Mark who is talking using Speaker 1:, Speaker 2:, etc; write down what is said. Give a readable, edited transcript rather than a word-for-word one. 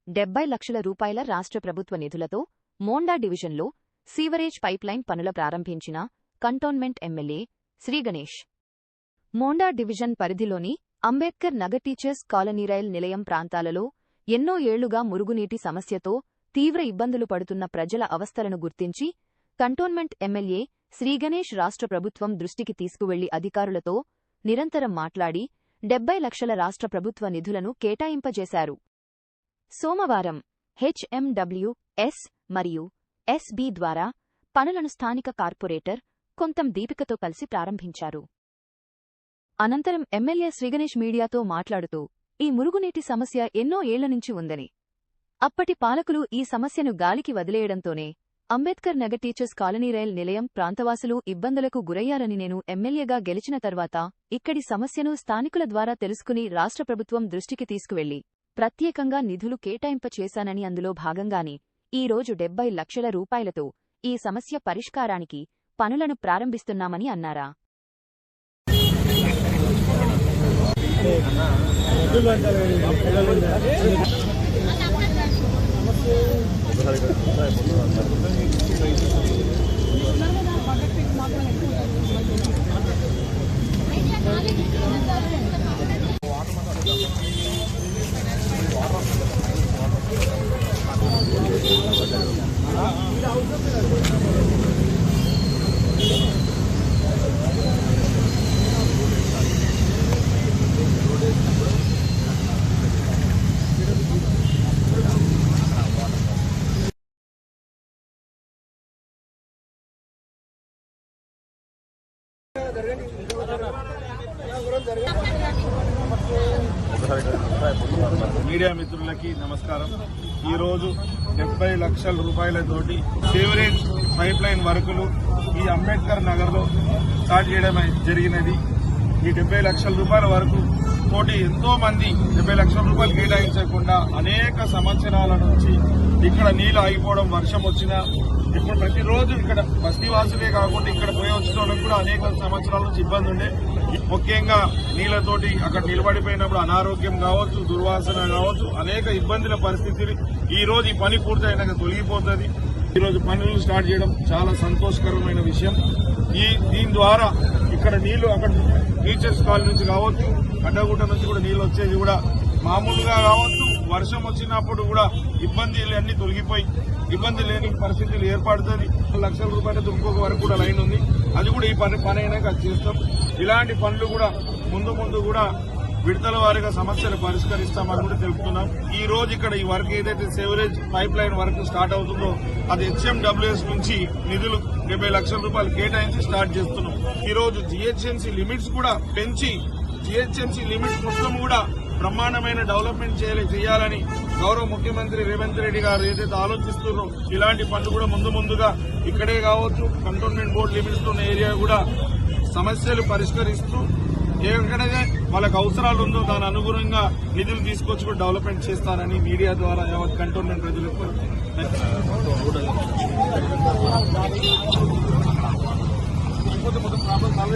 Speaker 1: 70 లక్షల రూపాయల రాష్ట్ర ప్రభుత్వ నిధులతో మోండా డివిజన్లో సీవరేజ్ పైప్లైన్ పనుల ప్రారంభించిన cantonment MLA Sriganesh. Monda division పరిధిలోని Ambedkar Nagar teachers colony rail Nilayam ప్రాంతాలలో ఎన్నో ఏళ్లుగా మురుగునీటి సమస్యతో తీవ్ర ఇబ్బందులు పడుతున్న ప్రజల అవస్థలను గుర్తించి కంటోన్మెంట్ ఎమ్మెల్యే శ్రీగణేష్ రాష్ట్ర ప్రభుత్వం దృష్టికి తీసుకువెళ్లి అధికారులతో నిరంతరం మాట్లాడి 70 లక్షల రాష్ట్ర ప్రభుత్వ నిధులను కేటాయింపజేశారు. సోమవారం హెచ్ఎండబ్ల్యూఎస్ మరియు ఎస్బీ ద్వారా పనులను స్థానిక కార్పొరేటర్ కొంతం దీపికతో కలిసి ప్రారంభించారు. అనంతరం ఎమ్మెల్యే శ్రీగణేష్ మీడియాతో మాట్లాడుతూ ఈ మురుగునీటి సమస్య ఎన్నో ఏళ్ల నుంచి ఉందని, అప్పటి పాలకులు ఈ సమస్యను గాలికి వదిలేయడంతోనే Ambedkar Nagar teachers colony rail Nilayam ప్రాంతవాసులు ఇబ్బందులకు గురయ్యారని, నేను ఎమ్మెల్యేగా గెలిచిన తర్వాత ఇక్కడి సమస్యను స్థానికుల ద్వారా తెలుసుకుని రాష్ట్ర ప్రభుత్వం దృష్టికి తీసుకువెళ్లి ప్రత్యేకంగా నిధులు కేటాయింపచేశానని, అందులో భాగంగానే ఈ రోజు 70 లక్షల రూపాయలతో ఈ సమస్య పరిష్కారానికి పనులను ప్రారంభిస్తున్నామని అన్నారా.
Speaker 2: మీడియా మిత్రులకి నమస్కారం. ఈరోజు 70 లక్షల రూపాయలతోటి సివరేజ్ పైప్ లైన్ వర్కులు ఈ అంబేద్కర్ నగర్లో స్టార్ట్ చేయడం జరిగినది. ఈ 70 లక్షల రూపాయల వరకు తోటి ఎంతో మంది 70 లక్షల రూపాయలు కేటాయించకుండా అనేక సంవత్సరాల నుంచి ఇక్కడ నీళ్లు ఆగిపోవడం, వర్షం వచ్చినా ఇప్పుడు ప్రతిరోజు ఇక్కడ బస్తీవాసులే కాకుండా ఇక్కడ పోయి వచ్చిన వాళ్ళకి కూడా అనేక సంవత్సరాల నుంచి ఇబ్బంది ఉండే. ముఖ్యంగా నీళ్లతోటి అక్కడ నిలబడిపోయినప్పుడు అనారోగ్యం కావచ్చు, దుర్వాసన కావచ్చు, అనేక ఇబ్బందుల పరిస్థితులు ఈ రోజు ఈ పని పూర్తయినాక తొలగిపోతుంది. ఈ రోజు పనులు స్టార్ట్ చేయడం చాలా సంతోషకరమైన విషయం. దీని ద్వారా ఇక్కడ నీళ్లు అక్కడ టీచర్స్ కాలనీ నుంచి కావచ్చు, అడ్డగుట్ట నుంచి కూడా నీళ్లు వచ్చేది కూడా మామూలుగా కావచ్చు. వర్షం వచ్చినప్పుడు కూడా ఇబ్బందులు అన్ని తొలగిపోయి ఇబ్బంది లేని పరిస్థితులు ఏర్పడుతుంది. 1 లక్షల రూపాయలతో ఇంకొక వరకు కూడా లైన్ ఉంది, అది కూడా ఈ పని అయినాక చేస్తాం. ఇలాంటి పనులు కూడా ముందు కూడా విడతల వారీగా సమస్యలు పరిష్కరిస్తామని కూడా తెలుపుతున్నాం. ఈ రోజు ఇక్కడ ఈ వర్క్ ఏదైతే sewerage pipe line work start అవుతుందో అది హెచ్ఎండబ్ల్యూఎస్ నుంచి నిధులు 70 లక్షల రూపాయలు కేటాయించి స్టార్ట్ చేస్తున్నాం. ఈ రోజు జీహెచ్ఎంసీ లిమిట్స్ కూడా పెంచి జీహెచ్ఎంసీ లిమిట్స్ మొత్తం కూడా బ్రహ్మాండమైన డెవలప్మెంట్ చేయాలని గౌరవ ముఖ్యమంత్రి రేవంత్ రెడ్డి గారు ఏదైతే ఆలోచిస్తున్నారో ఇలాంటి పనులు కూడా ముందుగా ఇక్కడే కావచ్చు, కంటోన్మెంట్ బోర్డు లిమిట్స్ ఉన్న ఏరియా కూడా సమస్యలు పరిష్కరిస్తూ ఎక్కడైతే వాళ్ళకి అవసరాలు ఉందో దాని అనుగుణంగా నిధులు తీసుకొచ్చి కూడా డెవలప్మెంట్ చేస్తానని మీడియా ద్వారా యావత్ కంటోన్మెంట్ ప్రజలకు మొత్తం ప్రాబ్లం సాల్వ్